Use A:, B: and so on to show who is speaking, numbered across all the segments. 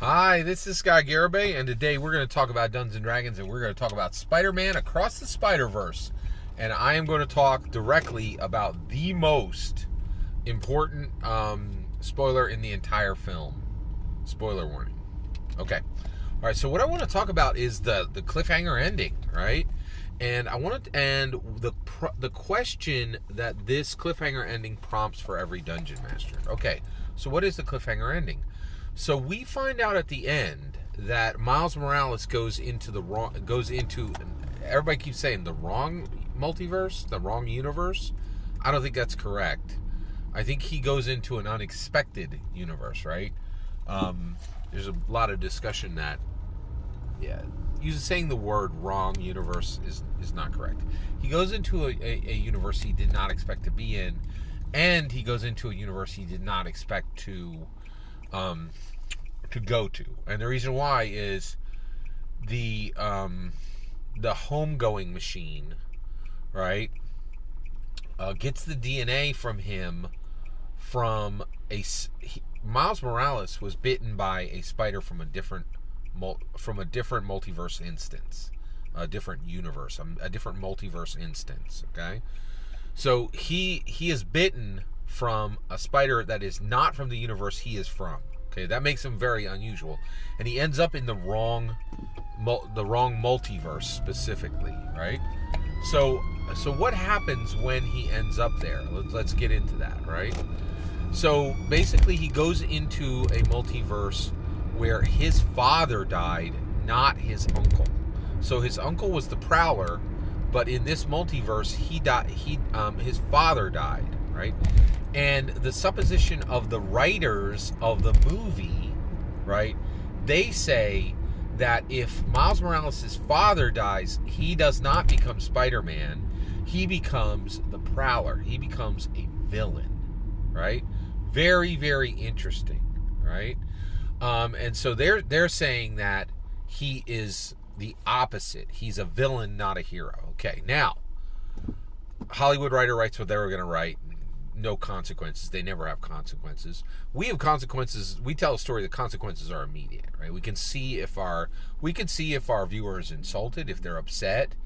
A: Hi, this is Scott Garibay, and today we're going to talk about Dungeons & Dragons, and we're going to talk about Spider-Man Across the SpiderVerse. And I am going to talk directly about the most important spoiler in the entire film. Spoiler warning. Okay. All right, so what I want to talk about is the cliffhanger ending, right? And the question that this cliffhanger ending prompts for every Dungeon Master. Okay, so what is the cliffhanger ending? So we find out at the end that Miles Morales goes into, everybody keeps saying the wrong multiverse, the wrong universe. I don't think that's correct. I think he goes into an unexpected universe, right? There's a lot of discussion that, saying the word wrong universe is not correct. He goes into a universe he did not expect to be in, and he goes into a universe he did not expect to go to. And the reason why is the homegoing machine, right, gets the DNA from him Miles Morales was bitten by a spider from a different multiverse instance, a different universe, a different multiverse instance, okay? So he is bitten from a spider that is not from the universe he is from. Okay, that makes him very unusual, and he ends up in the wrong multiverse specifically, right? So what happens when he ends up there? Let's get into that, right? So basically, he goes into a multiverse where his father died, not his uncle. So his uncle was the Prowler, but in this multiverse, his father died, right? And the supposition of the writers of the movie, right, they say that if Miles Morales' father dies, he does not become Spider-Man. He becomes the Prowler. He becomes a villain, right? Very, very interesting, right? And so they're saying that he is the opposite. He's a villain, not a hero. Okay, now, Hollywood writer writes what they were going to write. No consequences. They never have consequences. We have consequences. We tell a story. The consequences are immediate, right? We can see if our viewer is insulted, if they're upset.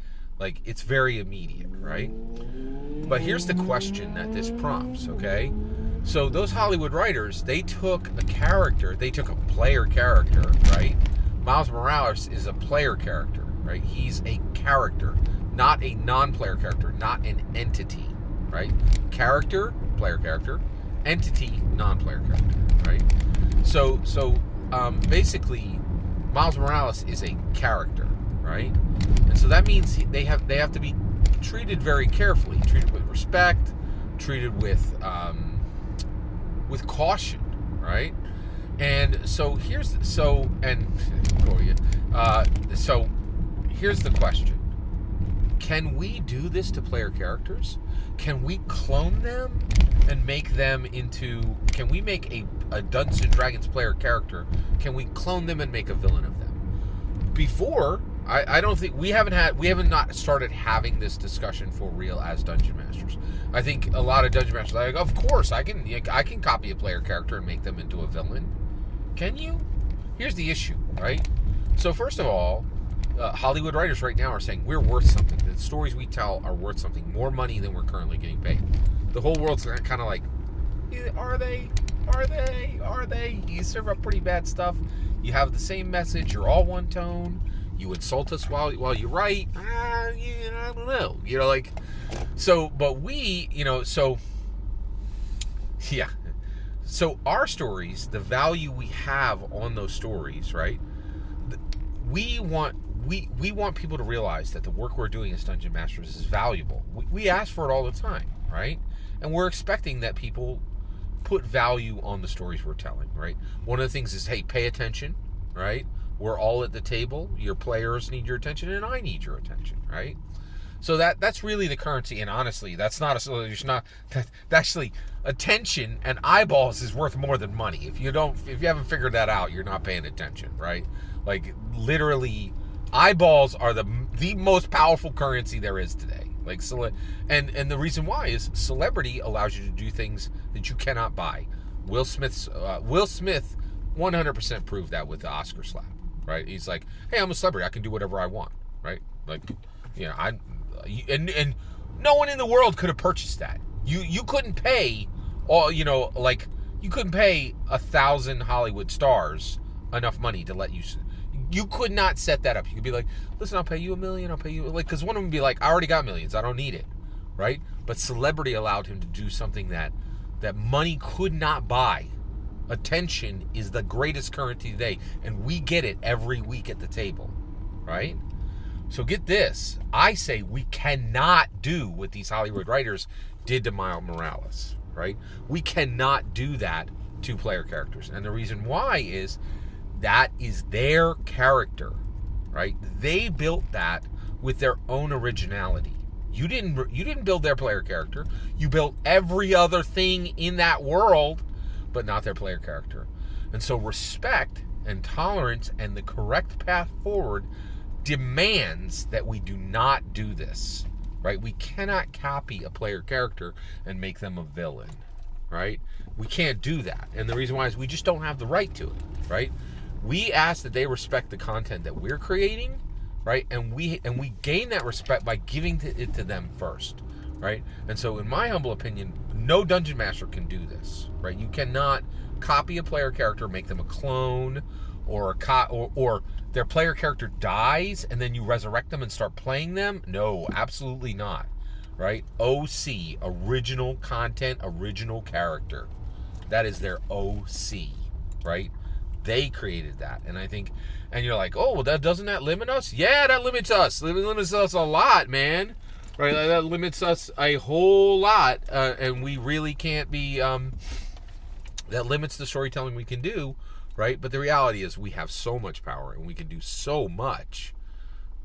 A: Like, it's very immediate, right? But here's the question that this prompts, okay? So those Hollywood writers, they took a player character, right? Miles Morales is a player character, right? He's a character, not a non-player character, not an entity, right? Character, player character, entity, non-player character, right? So basically, Miles Morales is a character, right? And so that means they have to be treated very carefully, treated with respect, treated with caution, right? And so here's the question: can we do this to player characters? Can we clone them and make them into? Can we make a Dungeons & Dragons player character? Can we clone them and make a villain of them? Before, I don't think we haven't not started having this discussion for real as Dungeon Masters. I think a lot of Dungeon Masters are like, of course I can copy a player character and make them into a villain. Can you? Here's the issue, right? So first of all, Hollywood writers right now are saying we're worth something. The stories we tell are worth something, more money than we're currently getting paid. The whole world's kind of like, are they? You serve up pretty bad stuff. You have the same message. You're all one tone. You insult us while you write. I don't know. So our stories, the value we have on those stories, right? We want people to realize that the work we're doing as Dungeon Masters is valuable. We ask for it all the time, right? And we're expecting that people put value on the stories we're telling, right? One of the things is, hey, pay attention, right? We're all at the table. Your players need your attention, and I need your attention, right? So that's really the currency. And honestly, that's not a solution. Actually, attention and eyeballs is worth more than money. If you haven't figured that out, you're not paying attention, right? Like, literally, eyeballs are the most powerful currency there is today. Like, and the reason why is celebrity allows you to do things that you cannot buy. Will Smith 100% proved that with the Oscar slap, right? He's like, hey, I'm a celebrity. I can do whatever I want, right? Like, you know, and no one in the world could have purchased that. You couldn't pay all, you know, like, you couldn't pay 1,000 Hollywood stars enough money to let you. You could not set that up. You could be like, listen, I'll pay you $1 million. I'll pay you, like, because one of them would be like, I already got millions. I don't need it, right? But celebrity allowed him to do something that money could not buy. Attention is the greatest currency today, and we get it every week at the table, right? So get this. I say we cannot do what these Hollywood writers did to Miles Morales, right? We cannot do that to player characters. And the reason why is that is their character, right? They built that with their own originality. You didn't build their player character. You built every other thing in that world, but not their player character. And so respect and tolerance and the correct path forward demands that we do not do this, right? We cannot copy a player character and make them a villain, right? We can't do that. And the reason why is we just don't have the right to it, right? We ask that they respect the content that we're creating, right? And we gain that respect by giving it to them first, right? And so in my humble opinion, no dungeon master can do this, right? You cannot copy a player character, make them a clone, or their player character dies and then you resurrect them and start playing them. No, absolutely not, right? OC, original content, original character. That is their OC, right? They created that. And I think, and you're like, oh, well, doesn't that limit us? Yeah, that limits us. It limits us a lot, man. Right? That limits us a whole lot. And we really can't be, that limits the storytelling we can do, right? But the reality is we have so much power and we can do so much.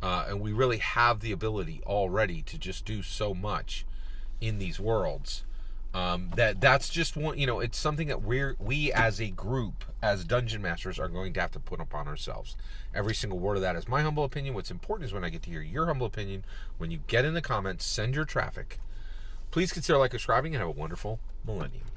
A: And we really have the ability already to just do so much in these worlds. That's just one, you know, it's something that we as a group, as dungeon masters, are going to have to put upon ourselves. Every single word of that is my humble opinion. What's important is when I get to hear your humble opinion. When you get in the comments, send your traffic. Please consider subscribing and have a wonderful millennium.